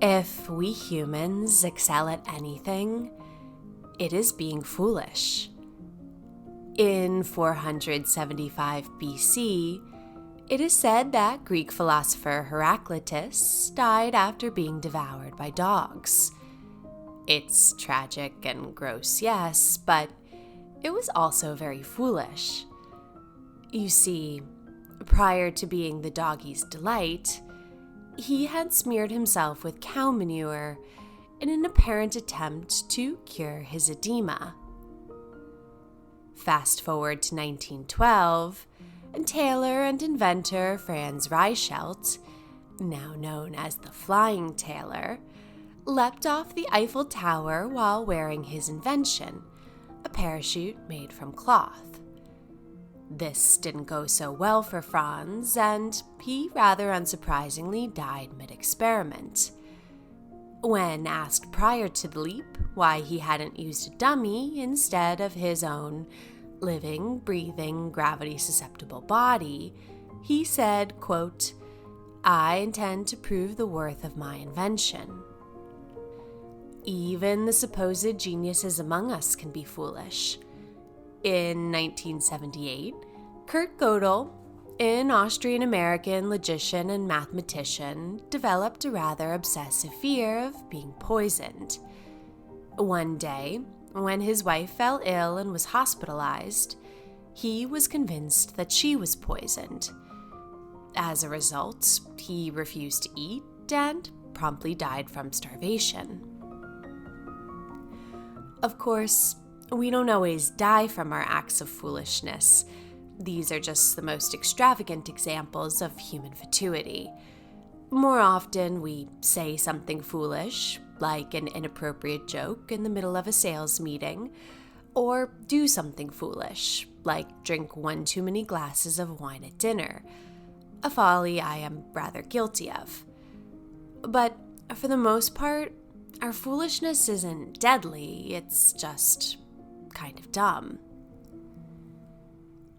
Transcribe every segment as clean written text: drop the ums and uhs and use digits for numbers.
If we humans excel at anything, it is being foolish. In 475 BC, it is said that Greek philosopher Heraclitus died after being devoured by dogs. It's tragic and gross, yes, but it was also very foolish. You see, prior to being the doggy's delight, he had smeared himself with cow manure in an apparent attempt to cure his edema. Fast forward to 1912, and tailor and inventor Franz Reichelt, now known as the Flying Tailor, leapt off the Eiffel Tower while wearing his invention, a parachute made from cloth. This didn't go so well for Franz, and he rather unsurprisingly died mid-experiment. When asked prior to the leap why he hadn't used a dummy instead of his own living, breathing, gravity-susceptible body, he said, quote, "I intend to prove the worth of my invention." Even the supposed geniuses among us can be foolish. In 1978, Kurt Gödel, an Austrian-American logician and mathematician, developed a rather obsessive fear of being poisoned. One day, when his wife fell ill and was hospitalized, he was convinced that she was poisoned. As a result, he refused to eat and promptly died from starvation. Of course, we don't always die from our acts of foolishness. These are just the most extravagant examples of human fatuity. More often, we say something foolish, like an inappropriate joke in the middle of a sales meeting, or do something foolish, like drink one too many glasses of wine at dinner, a folly I am rather guilty of. But for the most part, our foolishness isn't deadly, it's just kind of dumb.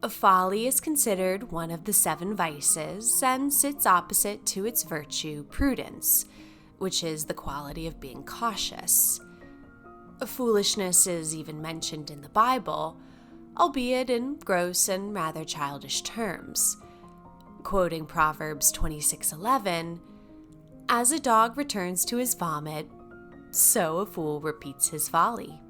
Folly is considered one of the 7 vices and sits opposite to its virtue, prudence, which is the quality of being cautious. Foolishness is even mentioned in the Bible, albeit in gross and rather childish terms. Quoting Proverbs 26:11, "As a dog returns to his vomit, so a fool repeats his folly."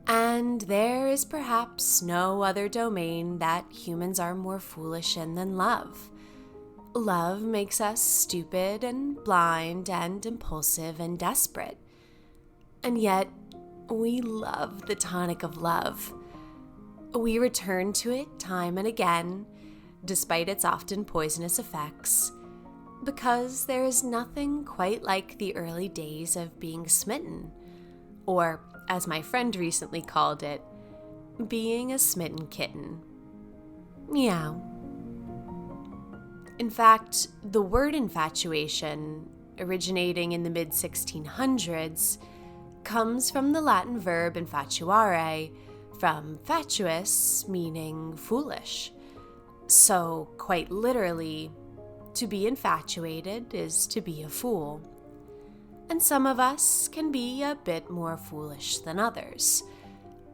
And there is perhaps no other domain that humans are more foolish in than love. Love makes us stupid and blind and impulsive and desperate. And yet, we love the tonic of love. We return to it time and again, despite its often poisonous effects, because there is nothing quite like the early days of being smitten, or, as my friend recently called it, being a smitten kitten. Meow. In fact, the word infatuation, originating in the mid-1600s, comes from the Latin verb infatuare, from fatuus, meaning foolish. So, quite literally, to be infatuated is to be a fool. And some of us can be a bit more foolish than others.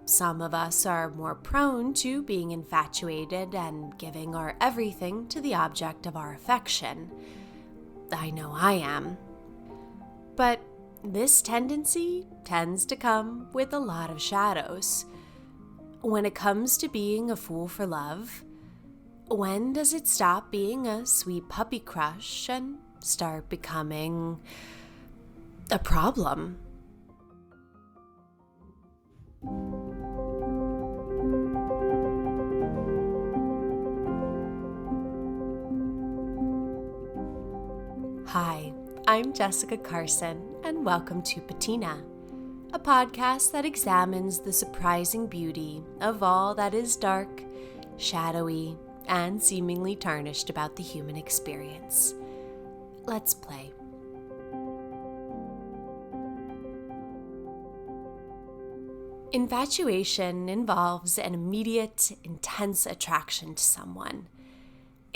Some of us are more prone to being infatuated and giving our everything to the object of our affection. I know I am. But this tendency tends to come with a lot of shadows. When it comes to being a fool for love, when does it stop being a sweet puppy crush and start becoming a problem? Hi, I'm Jessica Carson, and welcome to PATINA, a podcast that examines the surprising beauty of all that is dark, shadowy, and seemingly tarnished about the human experience. Let's play. Infatuation involves an immediate, intense attraction to someone.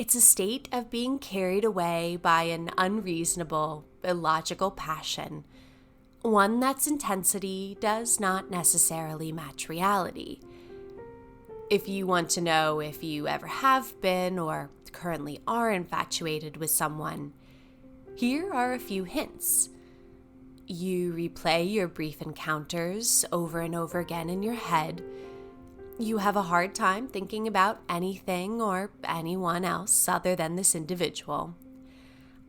It's a state of being carried away by an unreasonable, illogical passion, one that's intensity does not necessarily match reality. If you want to know if you ever have been or currently are infatuated with someone, here are a few hints. You replay your brief encounters over and over again in your head. You have a hard time thinking about anything or anyone else other than this individual.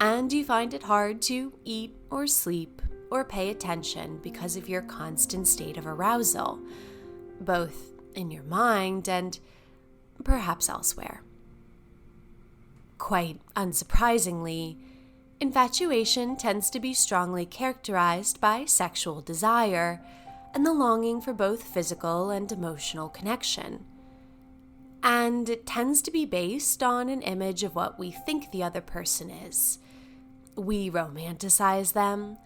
And you find it hard to eat or sleep or pay attention because of your constant state of arousal, both in your mind and perhaps elsewhere. Quite unsurprisingly, infatuation tends to be strongly characterized by sexual desire and the longing for both physical and emotional connection. And it tends to be based on an image of what we think the other person is. We romanticize them,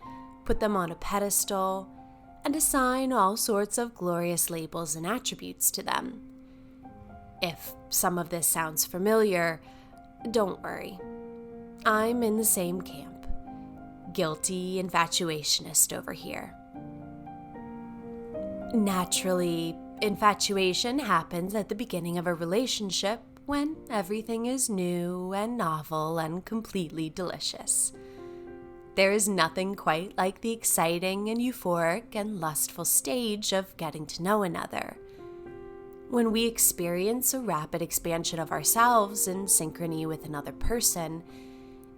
put them on a pedestal, and assign all sorts of glorious labels and attributes to them. If some of this sounds familiar, don't worry. I'm in the same camp. Guilty infatuationist over here. Naturally, infatuation happens at the beginning of a relationship when everything is new and novel and completely delicious. There is nothing quite like the exciting and euphoric and lustful stage of getting to know another. When we experience a rapid expansion of ourselves in synchrony with another person,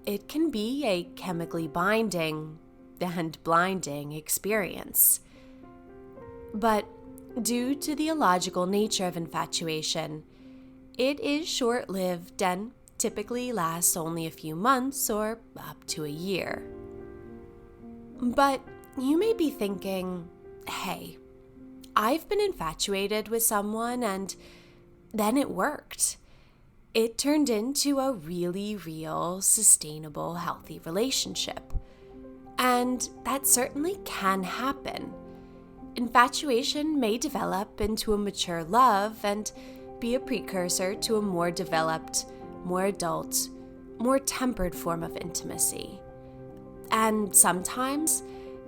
it can be a chemically binding and blinding experience. But due to the illogical nature of infatuation, it is short-lived and typically lasts only a few months or up to a year. But you may be thinking, hey, I've been infatuated with someone and then it worked. It turned into a really real, sustainable, healthy relationship. And that certainly can happen. Infatuation may develop into a mature love and be a precursor to a more developed, more adult, more tempered form of intimacy. And sometimes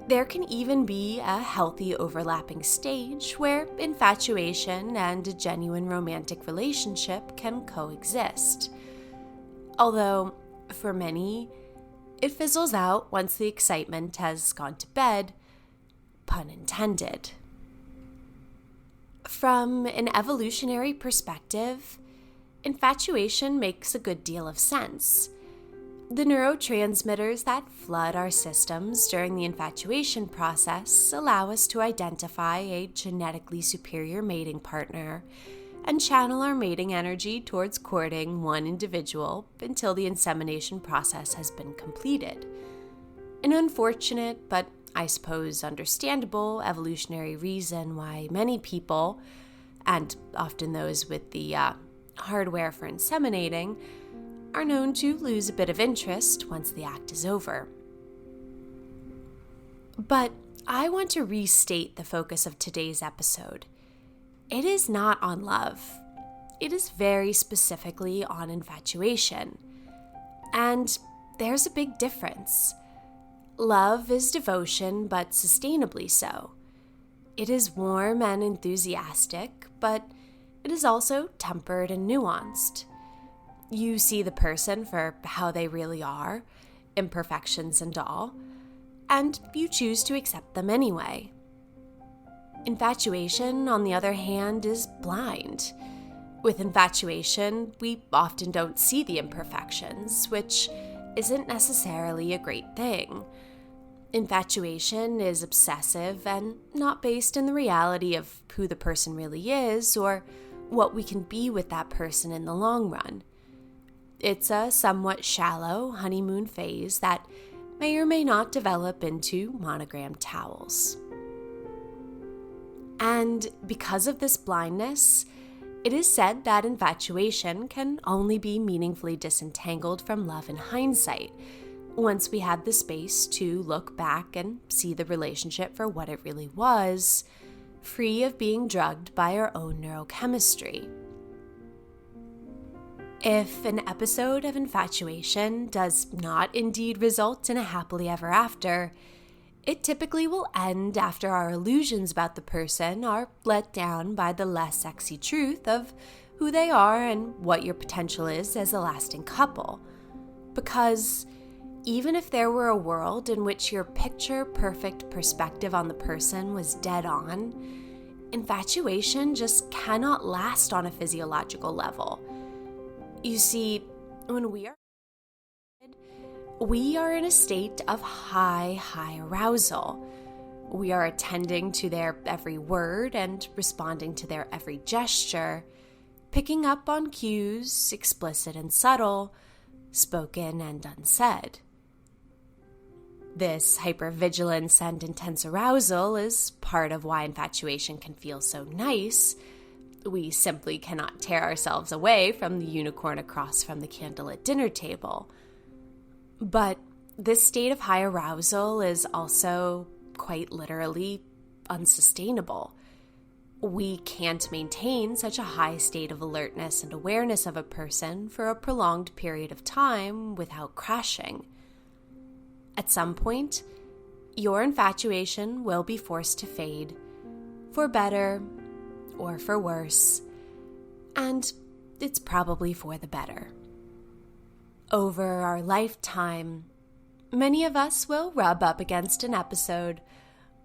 there can even be a healthy overlapping stage where infatuation and a genuine romantic relationship can coexist. Although, for many, it fizzles out once the excitement has gone to bed, pun intended. From an evolutionary perspective, infatuation makes a good deal of sense. The neurotransmitters that flood our systems during the infatuation process allow us to identify a genetically superior mating partner and channel our mating energy towards courting one individual until the insemination process has been completed. An unfortunate, but I suppose understandable evolutionary reason why many people, and often those with the hardware for inseminating, are known to lose a bit of interest once the act is over. But I want to restate the focus of today's episode. It is not on love. It is very specifically on infatuation. And there's a big difference. Love is devotion, but sustainably so. It is warm and enthusiastic, but it is also tempered and nuanced. You see the person for how they really are, imperfections and all, and you choose to accept them anyway. Infatuation, on the other hand, is blind. With infatuation, we often don't see the imperfections, which isn't necessarily a great thing. Infatuation is obsessive and not based in the reality of who the person really is or what we can be with that person in the long run. It's a somewhat shallow honeymoon phase that may or may not develop into monogrammed towels. And because of this blindness, it is said that infatuation can only be meaningfully disentangled from love in hindsight, once we have the space to look back and see the relationship for what it really was, free of being drugged by our own neurochemistry. If an episode of infatuation does not indeed result in a happily ever after, it typically will end after our illusions about the person are let down by the less sexy truth of who they are and what your potential is as a lasting couple. Because even if there were a world in which your picture-perfect perspective on the person was dead on, infatuation just cannot last on a physiological level. You see, when we are in a state of high arousal. We are attending to their every word and responding to their every gesture, picking up on cues, explicit and subtle, spoken and unsaid. This hypervigilance and intense arousal is part of why infatuation can feel so nice. We simply cannot tear ourselves away from the unicorn across from the candlelit dinner table. But this state of high arousal is also quite literally unsustainable. We can't maintain such a high state of alertness and awareness of a person for a prolonged period of time without crashing. At some point, your infatuation will be forced to fade, for better or for worse, and it's probably for the better. Over our lifetime, many of us will rub up against an episode,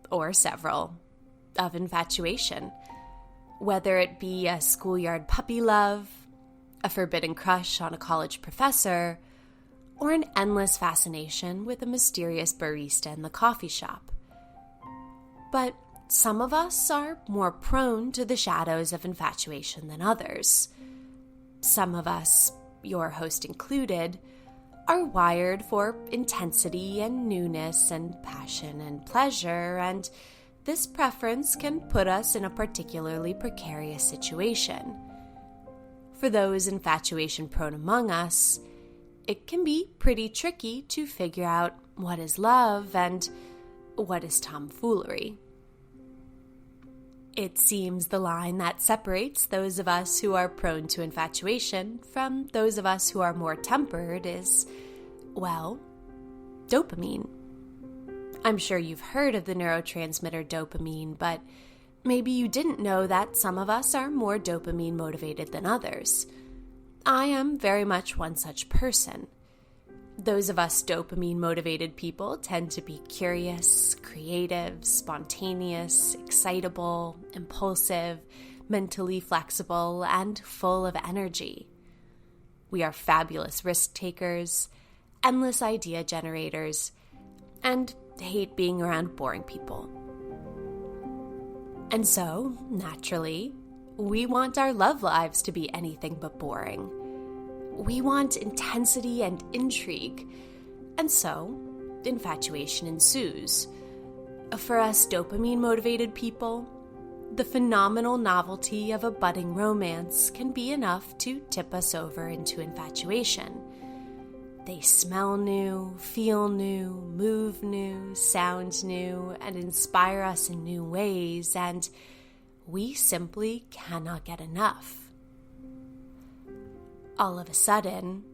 or several, of infatuation, whether it be a schoolyard puppy love, a forbidden crush on a college professor, or an endless fascination with a mysterious barista in the coffee shop. But some of us are more prone to the shadows of infatuation than others. Some of us, your host included, are wired for intensity and newness and passion and pleasure, and this preference can put us in a particularly precarious situation. For those infatuation-prone among us, it can be pretty tricky to figure out what is love and what is tomfoolery. It seems the line that separates those of us who are prone to infatuation from those of us who are more tempered is, well, dopamine. I'm sure you've heard of the neurotransmitter dopamine, but maybe you didn't know that some of us are more dopamine motivated than others. I am very much one such person. Those of us dopamine-motivated people tend to be curious, creative, spontaneous, excitable, impulsive, mentally flexible, and full of energy. We are fabulous risk takers, endless idea generators, and hate being around boring people. And so, naturally, we want our love lives to be anything but boring. We want intensity and intrigue, and so infatuation ensues. For us dopamine-motivated people, the phenomenal novelty of a budding romance can be enough to tip us over into infatuation. They smell new, feel new, move new, sound new, and inspire us in new ways, and we simply cannot get enough. All of a sudden,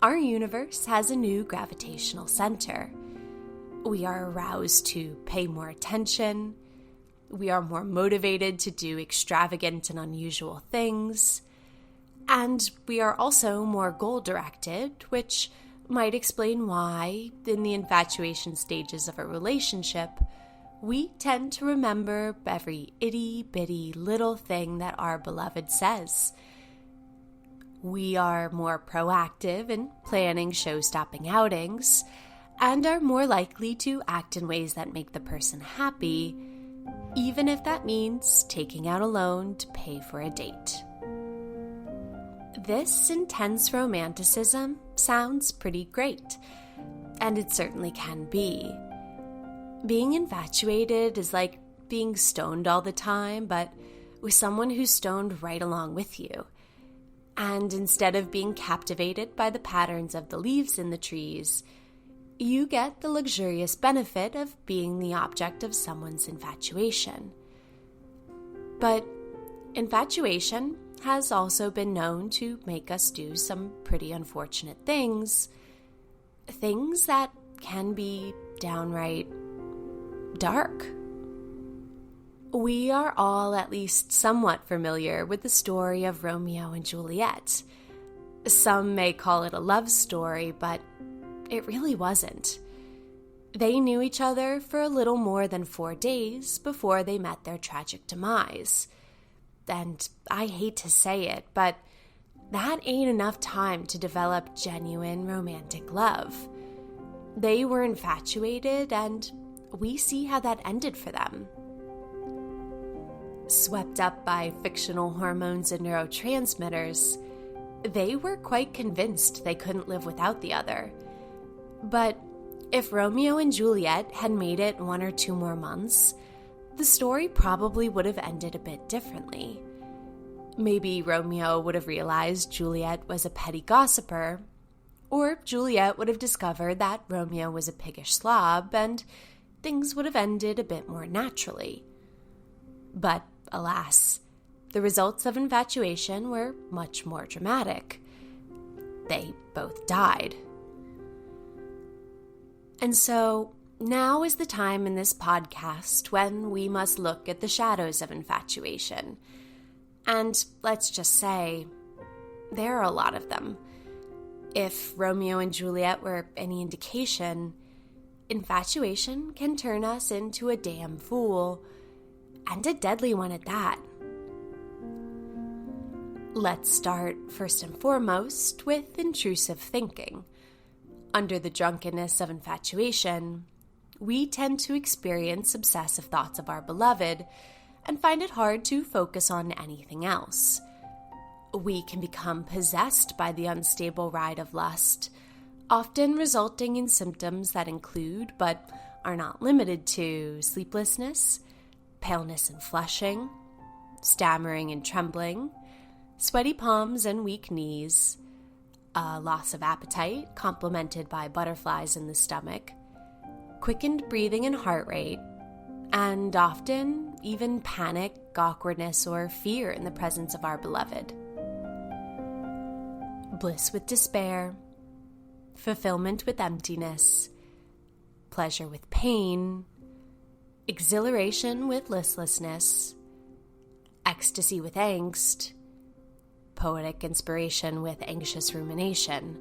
our universe has a new gravitational center. We are aroused to pay more attention. We are more motivated to do extravagant and unusual things. And we are also more goal-directed, which might explain why, in the infatuation stages of a relationship, we tend to remember every itty-bitty little thing that our beloved says. We are more proactive in planning show-stopping outings and are more likely to act in ways that make the person happy, even if that means taking out a loan to pay for a date. This intense romanticism sounds pretty great, and it certainly can be. Being infatuated is like being stoned all the time, but with someone who's stoned right along with you. And instead of being captivated by the patterns of the leaves in the trees, you get the luxurious benefit of being the object of someone's infatuation. But infatuation has also been known to make us do some pretty unfortunate things. Things that can be downright dark. We are all at least somewhat familiar with the story of Romeo and Juliet. Some may call it a love story, but it really wasn't. They knew each other for a little more than 4 days before they met their tragic demise. And I hate to say it, but that ain't enough time to develop genuine romantic love. They were infatuated, and we see how that ended for them. Swept up by fictional hormones and neurotransmitters, they were quite convinced they couldn't live without the other. But if Romeo and Juliet had made it 1 or 2 more months, the story probably would have ended a bit differently. Maybe Romeo would have realized Juliet was a petty gossiper, or Juliet would have discovered that Romeo was a piggish slob, and things would have ended a bit more naturally. But alas, the results of infatuation were much more dramatic. They both died. And so, now is the time in this podcast when we must look at the shadows of infatuation. And let's just say, there are a lot of them. If Romeo and Juliet were any indication, infatuation can turn us into a damn fool, and a deadly one at that. Let's start, first and foremost, with intrusive thinking. Under the drunkenness of infatuation, we tend to experience obsessive thoughts of our beloved and find it hard to focus on anything else. We can become possessed by the unstable ride of lust, often resulting in symptoms that include, but are not limited to, sleeplessness, paleness and flushing, stammering and trembling, sweaty palms and weak knees, a loss of appetite complemented by butterflies in the stomach, quickened breathing and heart rate, and often even panic, awkwardness, or fear in the presence of our beloved. Bliss with despair, fulfillment with emptiness, pleasure with pain, exhilaration with listlessness, ecstasy with angst, poetic inspiration with anxious rumination.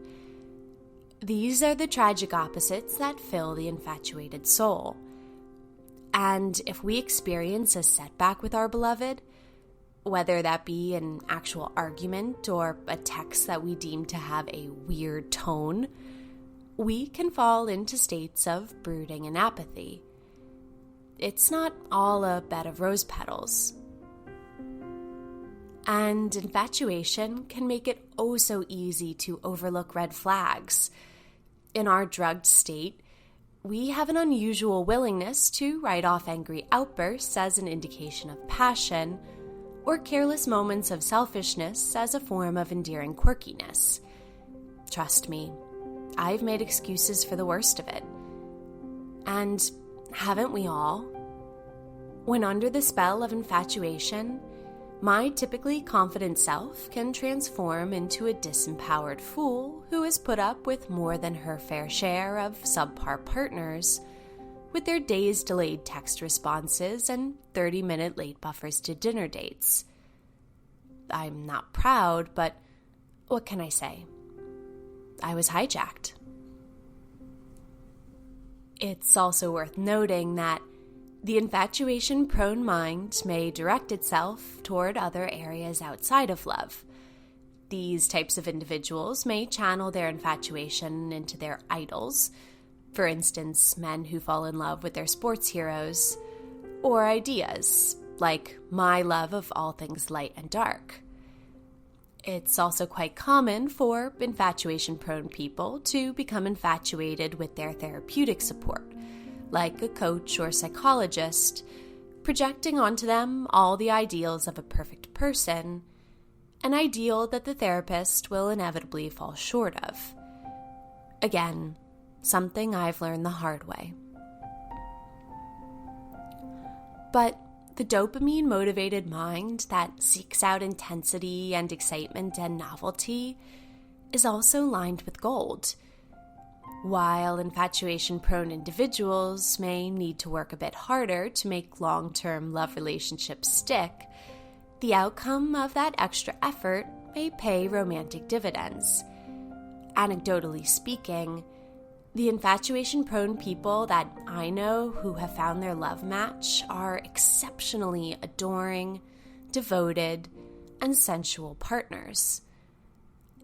These are the tragic opposites that fill the infatuated soul. And if we experience a setback with our beloved, whether that be an actual argument or a text that we deem to have a weird tone, we can fall into states of brooding and apathy. It's not all a bed of rose petals. And infatuation can make it oh so easy to overlook red flags. In our drugged state, we have an unusual willingness to write off angry outbursts as an indication of passion, or careless moments of selfishness as a form of endearing quirkiness. Trust me, I've made excuses for the worst of it. And haven't we all? When under the spell of infatuation, my typically confident self can transform into a disempowered fool who has put up with more than her fair share of subpar partners, with their days delayed text responses and 30-minute late buffers to dinner dates. I'm not proud, but what can I say? I was hijacked. It's also worth noting that the infatuation-prone mind may direct itself toward other areas outside of love. These types of individuals may channel their infatuation into their idols, for instance, men who fall in love with their sports heroes, or ideas, like my love of all things light and dark. It's also quite common for infatuation-prone people to become infatuated with their therapeutic support, like a coach or psychologist, projecting onto them all the ideals of a perfect person, an ideal that the therapist will inevitably fall short of. Again, something I've learned the hard way. But The dopamine-motivated mind that seeks out intensity and excitement and novelty is also lined with gold. While infatuation-prone individuals may need to work a bit harder to make long-term love relationships stick, the outcome of that extra effort may pay romantic dividends. Anecdotally speaking, the infatuation-prone people that I know who have found their love match are exceptionally adoring, devoted, and sensual partners.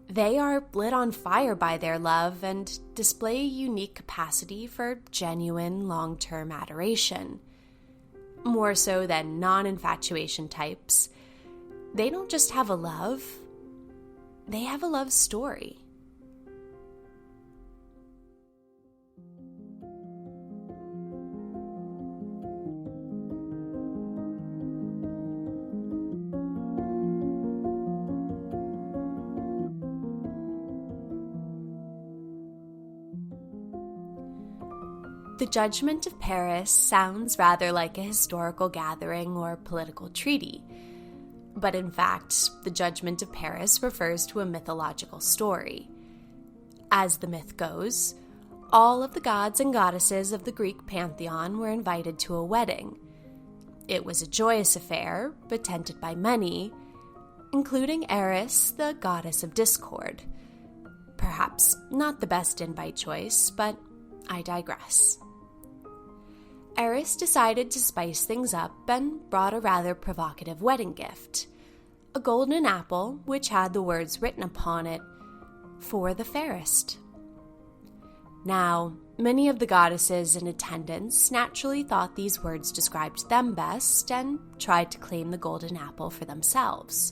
They are lit on fire by their love and display a unique capacity for genuine long-term adoration. More so than non-infatuation types, they don't just have a love, they have a love story. The Judgment of Paris sounds rather like a historical gathering or political treaty, but in fact, the Judgment of Paris refers to a mythological story. As the myth goes, all of the gods and goddesses of the Greek pantheon were invited to a wedding. It was a joyous affair, but tended by many, including Eris, the goddess of discord. Perhaps not the best invite choice, but I digress. Eris decided to spice things up and brought a rather provocative wedding gift, a golden apple which had the words written upon it, "For the fairest." Now, many of the goddesses in attendance naturally thought these words described them best and tried to claim the golden apple for themselves.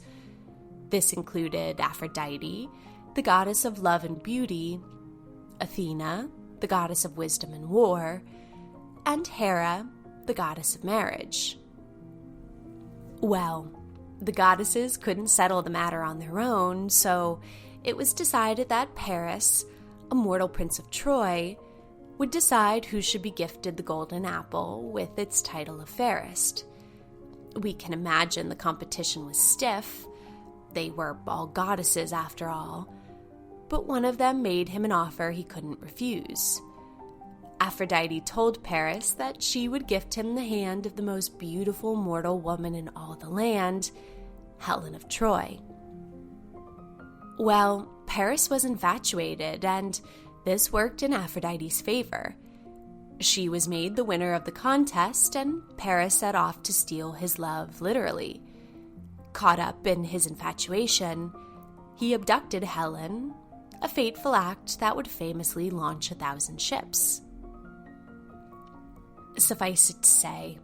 This included Aphrodite, the goddess of love and beauty, Athena, the goddess of wisdom and war, and Hera, the goddess of marriage. Well, the goddesses couldn't settle the matter on their own, so it was decided that Paris, a mortal prince of Troy, would decide who should be gifted the golden apple with its title of fairest. We can imagine the competition was stiff. They were all goddesses after all, but one of them made him an offer he couldn't refuse. Aphrodite told Paris that she would gift him the hand of the most beautiful mortal woman in all the land, Helen of Troy. Well, Paris was infatuated, and this worked in Aphrodite's favor. She was made the winner of the contest, and Paris set off to steal his love literally. Caught up in his infatuation, he abducted Helen, a fateful act that would famously launch 1,000 ships. Suffice it to say,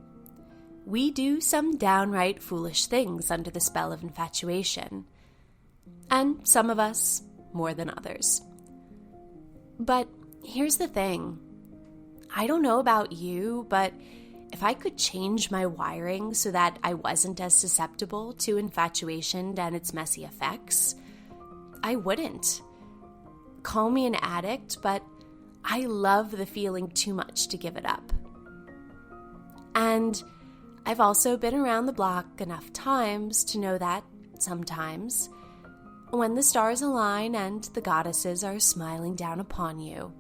we do some downright foolish things under the spell of infatuation, and some of us more than others. But here's the thing. I don't know about you, but if I could change my wiring so that I wasn't as susceptible to infatuation and its messy effects, I wouldn't. Call me an addict, but I love the feeling too much to give it up. And I've also been around the block enough times to know that sometimes, when the stars align and the goddesses are smiling down upon you,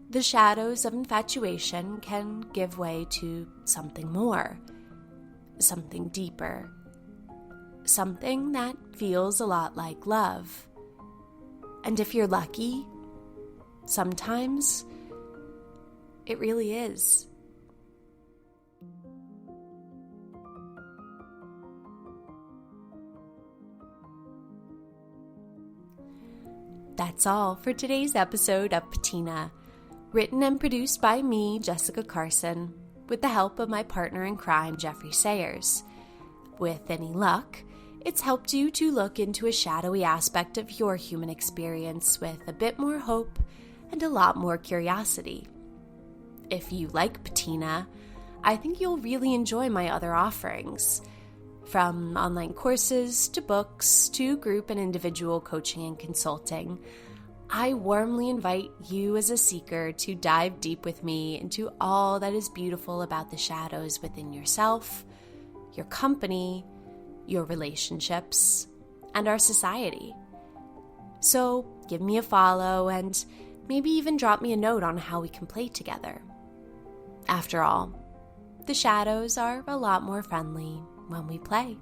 the shadows of infatuation can give way to something more, something deeper, something that feels a lot like love. And if you're lucky, sometimes it really is. That's all for today's episode of PATINA, written and produced by me, Jessica Carson, with the help of my partner in crime, Jeffrey Sayers. With any luck, it's helped you to look into a shadowy aspect of your human experience with a bit more hope and a lot more curiosity. If you like PATINA, I think you'll really enjoy my other offerings. From online courses to books to group and individual coaching and consulting, I warmly invite you as a seeker to dive deep with me into all that is beautiful about the shadows within yourself, your company, your relationships, and our society. So give me a follow and maybe even drop me a note on how we can play together. After all, the shadows are a lot more friendly when we play.